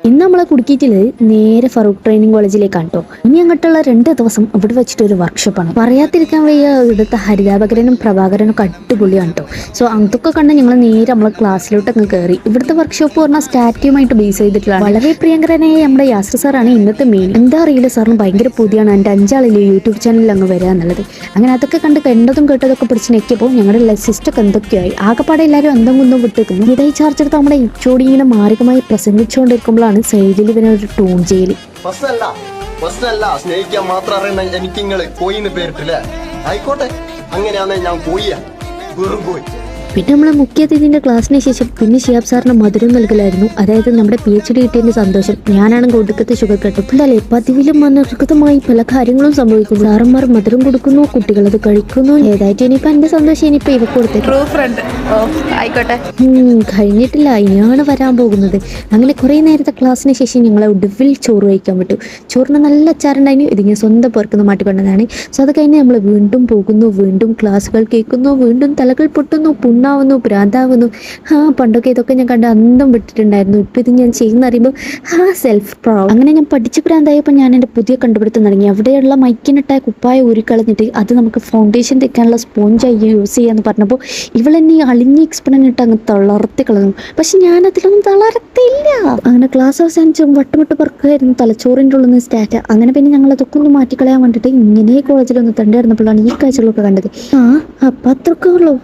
ഇന്ന് നമ്മളെ കുടുക്കിയിട്ടുള്ളത് നേരെ ഫറൂഖ് ട്രെയിനിങ് കോളേജിലേക്കാണ് കേട്ടോ. ഇനി അങ്ങോട്ടുള്ള 2 ദിവസം ഇവിടെ വെച്ചിട്ട് ഒരു വർക്ക്ഷോപ്പാണ്. പറയാതിരിക്കാൻ വയ്യ, ഇവിടുത്തെ ഹരിതാപകരനും പ്രഭാകരനും ഒക്കെ അടിപൊളിയാണ് കേട്ടോ. സോ അതൊക്കെ കണ്ട് ഞങ്ങൾ നേരെ നമ്മളെ ക്ലാസ്സിലോട്ട് അങ്ങ് കയറി. ഇവിടുത്തെ വർക്ക്ഷോപ്പ് പറഞ്ഞാൽ സ്റ്റാറ്റ്യൂമായിട്ട് ബേസ് ചെയ്തിട്ടുള്ള വളരെ പ്രിയങ്കരനായ നമ്മുടെ യാസർ സാറാണ് ഇന്നത്തെ മെയിൻ. എന്താ അറിയില്ല, സാറിന് ഭയങ്കര പുതിയാണ്. എൻ്റെ 5 ആളില്ലേ യൂട്യൂബ് ചാനലിൽ അങ്ങ് വരിക എന്നുള്ളത്. അങ്ങനെ അതൊക്കെ കണ്ട് കണ്ടതും കേട്ടതൊക്കെ പിടിച്ച് ഞെക്കിയപ്പോൾ ഞങ്ങളുടെ സിസ്റ്റൊക്കെ എന്തൊക്കെയായി. ആകെപ്പാടെ എല്ലാവരും അന്തം കുന്തം വിട്ടേക്കുന്നു. ഇടയിൽ ചാർജ് എടുത്ത് നമ്മുടെ ഇച്ചോടി ഇങ്ങനെ മാരകമായി പ്രസംഗിച്ചുകൊണ്ടിരിക്കുമ്പോഴാണ് സൈഡിൽ ഇവനെ ഒരു ടൂൺ ചെയ്യല്. സ്നേഹിക്കാൻ മാത്രം അറിയണ എനിക്ക് നിങ്ങള് കോയിന്ന് പേരിട്ടില്ലേ? ആയിക്കോട്ടെ, അങ്ങനെയാണെ ഞാൻ കോയിയാ, വെറും കോയി. പിന്നെ നമ്മളെ മുഖ്യാതിഥിന്റെ ക്ലാസ്സിന് ശേഷം പിന്നെ ഷിയാബ് സാറിന് മധുരം നൽകലായിരുന്നു. അതായത് നമ്മുടെ PhD കിട്ടിയതിന്റെ സന്തോഷം. ഞാനാണ് കൊടുക്കത്തെ ഷുഗർ കട്ടും. അല്ലേ, പതിവിലും അനർഹതമായി പല കാര്യങ്ങളും സംഭവിക്കുന്നു. സാറന്മാർ മധുരം കൊടുക്കുന്നു, കുട്ടികൾ അത് കഴിക്കുന്നു. ഏതായിട്ട് ഇനിയിപ്പോ എന്റെ സന്തോഷം ഇനിയിപ്പോ ഇവ കൊടുത്തേക്കും. ആയിക്കോട്ടെ, കഴിഞ്ഞിട്ടില്ല, ഇനിയാണ് വരാൻ പോകുന്നത്. അങ്ങനെ കുറെ നേരത്തെ ക്ലാസ്സിന് ശേഷം ഞങ്ങളെ ഒടുവിൽ ചോറ് കഴിക്കാൻ പറ്റും. ചോറിന് നല്ല അച്ചാറുണ്ടായിരുന്നു. ഇതിങ്ങനെ സ്വന്തം പേർക്കുന്ന മാറ്റിക്കൊണ്ടതാണ്. സോ അത് കഴിഞ്ഞ് നമ്മൾ വീണ്ടും പോകുന്നു, വീണ്ടും ക്ലാസ്സുകൾ കേൾക്കുന്നു, വീണ്ടും തലകൾ പൊട്ടുന്നു, പുണ്ണാവുന്നു, ഭ്രാന്താവുന്നു. പണ്ടൊക്കെ ഇതൊക്കെ ഞാൻ കണ്ട് അന്തം വിട്ടിട്ടുണ്ടായിരുന്നു. ഇപ്പം ഇത് ഞാൻ ചെയ്യുന്ന അറിയുമ്പോൾ സെൽഫ് പ്രൗഡ്. അങ്ങനെ ഞാൻ പഠിച്ച് ഭ്രാന്തായപ്പോൾ ഞാൻ എൻ്റെ പുതിയ കണ്ടുപിടുത്തം തുടങ്ങി. അവിടെയുള്ള മൈക്കിനിട്ടായ കുപ്പായ ഊരിക്കളഞ്ഞിട്ട് അത് നമുക്ക് ഫൗണ്ടേഷൻ തെക്കാനുള്ള സ്പോഞ്ചായി യൂസ് ചെയ്യാന്ന് പറഞ്ഞപ്പോൾ ഇവളെന്നെ അളിഞ്ഞ് എക്സ്പെരിമെന്റ് ഇട്ട് അങ്ങ് തളർത്തി കളഞ്ഞു. പക്ഷെ ഞാനതിലൊന്നും തളർത്തില്ല. അങ്ങനെ ക്ലാസ് അവസാനിച്ചും വട്ടുമുട്ട് പറക്കുമായിരുന്നു തലച്ചോറിൻ്റെ ഉള്ളിൽ നിന്ന് സ്റ്റാറ്റ. അങ്ങനെ പിന്നെ ഞങ്ങൾ അതൊക്കെ ഒന്ന് മാറ്റിക്കളയാൻ വേണ്ടിയിട്ട് ഇങ്ങനെ കോളേജിലൊന്ന് തണ്ടായിരുന്നപ്പോഴാണ് ഈ കാഴ്ചകളൊക്കെ കണ്ടത്. അപ്പം അത്രക്കേ ഉള്ളൂ.